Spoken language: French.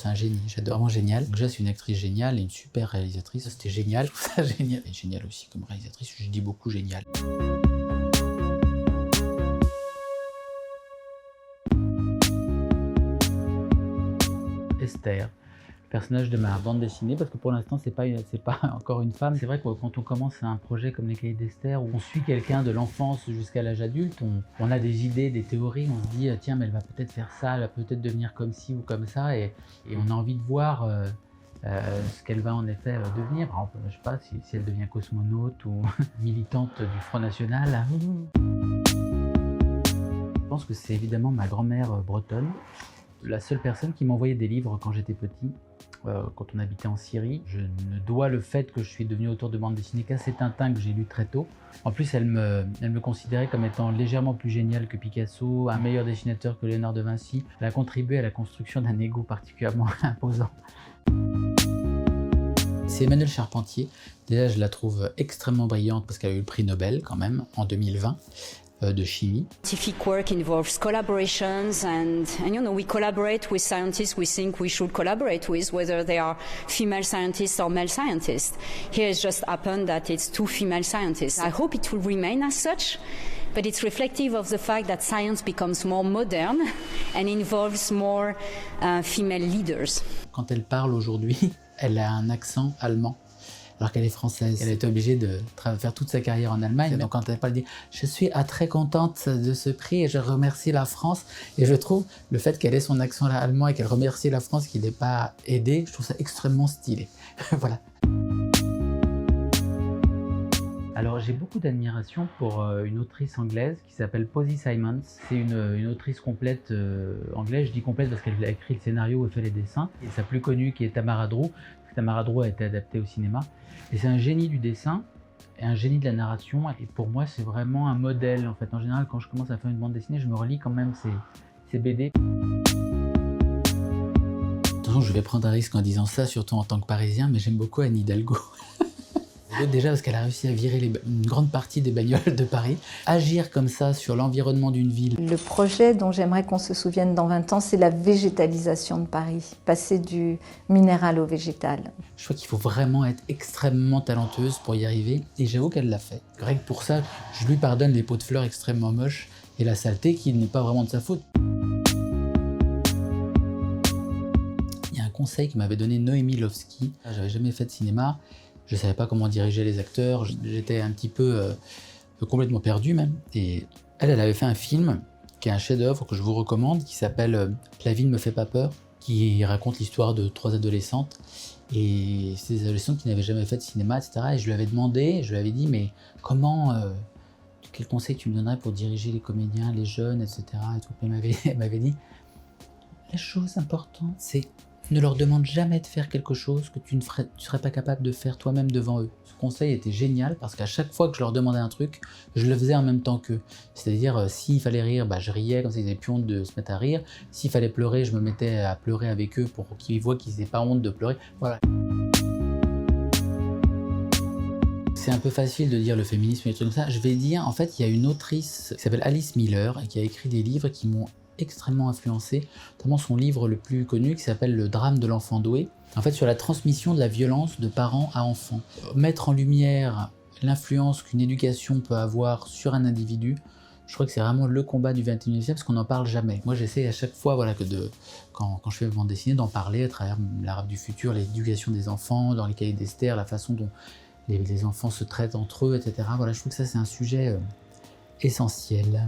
c'est un génie, j'adore, vraiment génial. Déjà, c'est une actrice géniale et une super réalisatrice, c'était génial, je trouve ça génial. Et génial aussi comme réalisatrice, je dis beaucoup génial. Esther, le personnage de ma bande dessinée, parce que pour l'instant c'est pas encore une femme. C'est vrai que quand on commence un projet comme les Cahiers d'Esther, où on suit quelqu'un de l'enfance jusqu'à l'âge adulte, on a des idées, des théories, on se dit tiens mais elle va peut-être faire ça, elle va peut-être devenir comme ci ou comme ça, et on a envie de voir ce qu'elle va en effet devenir. Par exemple, je sais pas si elle devient cosmonaute ou militante du Front National. Je pense que c'est évidemment ma grand-mère bretonne. La seule personne qui m'envoyait des livres quand j'étais petit, quand on habitait en Syrie. Je ne dois le fait que je suis devenu auteur de bande dessinée qu'à ces Tintins que j'ai lu très tôt. En plus, elle me considérait comme étant légèrement plus génial que Picasso, un meilleur dessinateur que Léonard de Vinci. Elle a contribué à la construction d'un ego particulièrement imposant. C'est Emmanuelle Charpentier. Déjà, je la trouve extrêmement brillante parce qu'elle a eu le prix Nobel quand même en 2020. De chimie. Scientific work involves collaborations and you know, we collaborate with scientists we think we should collaborate with, whether they are female scientists or male scientists. Here it's just happened that it's two female scientists. I hope it will remain as such, but it's reflective of the fact that science becomes more modern and involves more female leaders. Quand elle parle aujourd'hui, elle a un accent allemand. Alors qu'elle est française. Elle a été obligée de faire toute sa carrière en Allemagne. Donc quand elle parle, elle dit « Je suis très contente de ce prix et je remercie la France ». Et je trouve le fait qu'elle ait son accent allemand et qu'elle remercie la France qui l'ait pas aidée, je trouve ça extrêmement stylé. Voilà. Alors j'ai beaucoup d'admiration pour une autrice anglaise qui s'appelle Posy Simons. C'est une autrice complète anglaise. Je dis complète parce qu'elle a écrit le scénario et fait les dessins. Et sa plus connue qui est Tamara Drew. Tamara Drew a été adaptée au cinéma. Et c'est un génie du dessin et un génie de la narration. Et pour moi, c'est vraiment un modèle. En fait, en général, quand je commence à faire une bande dessinée, je me relis quand même ces BD. Attention, je vais prendre un risque en disant ça, surtout en tant que Parisien, mais j'aime beaucoup Anne Hidalgo. Déjà parce qu'elle a réussi à virer une grande partie des bagnoles de Paris. Agir comme ça sur l'environnement d'une ville. Le projet dont j'aimerais qu'on se souvienne dans 20 ans, c'est la végétalisation de Paris. Passer du minéral au végétal. Je crois qu'il faut vraiment être extrêmement talentueuse pour y arriver. Et j'avoue qu'elle l'a fait. Rien que pour ça, je lui pardonne les pots de fleurs extrêmement moches et la saleté qui n'est pas vraiment de sa faute. Il y a un conseil que m'avait donné Noémie Lovski. J'avais jamais fait de cinéma. Je ne savais pas comment diriger les acteurs, j'étais un petit peu complètement perdu même. Et elle avait fait un film qui est un chef-d'œuvre que je vous recommande, qui s'appelle « La vie ne me fait pas peur », qui raconte l'histoire de 3 adolescentes. Et c'est des adolescentes qui n'avaient jamais fait de cinéma, etc. Et je lui avais demandé, je lui avais dit « mais comment, quel conseil tu me donnerais pour diriger les comédiens, les jeunes, etc. » Et tout. Elle m'avait dit « La chose importante, c'est ne leur demande jamais de faire quelque chose que tu ne serais pas capable de faire toi-même devant eux. » Ce conseil était génial parce qu'à chaque fois que je leur demandais un truc, je le faisais en même temps qu'eux. C'est-à-dire, s'il fallait rire, je riais, comme ça ils avaient plus honte de se mettre à rire. S'il fallait pleurer, je me mettais à pleurer avec eux pour qu'ils voient qu'ils n'aient pas honte de pleurer. Voilà. C'est un peu facile de dire le féminisme et des trucs comme ça. Je vais dire, en fait, il y a une autrice qui s'appelle Alice Miller et qui a écrit des livres qui m'ont extrêmement influencé, notamment son livre le plus connu qui s'appelle Le drame de l'enfant doué, en fait sur la transmission de la violence de parents à enfants. Mettre en lumière l'influence qu'une éducation peut avoir sur un individu, je crois que c'est vraiment le combat du 21e siècle parce qu'on n'en parle jamais. Moi j'essaie à chaque fois, voilà, quand je fais mes bandes dessinées, d'en parler à travers l'Arabe du futur, l'éducation des enfants, dans les Cahiers d'Esther, la façon dont les enfants se traitent entre eux, etc. Voilà, je trouve que ça c'est un sujet essentiel.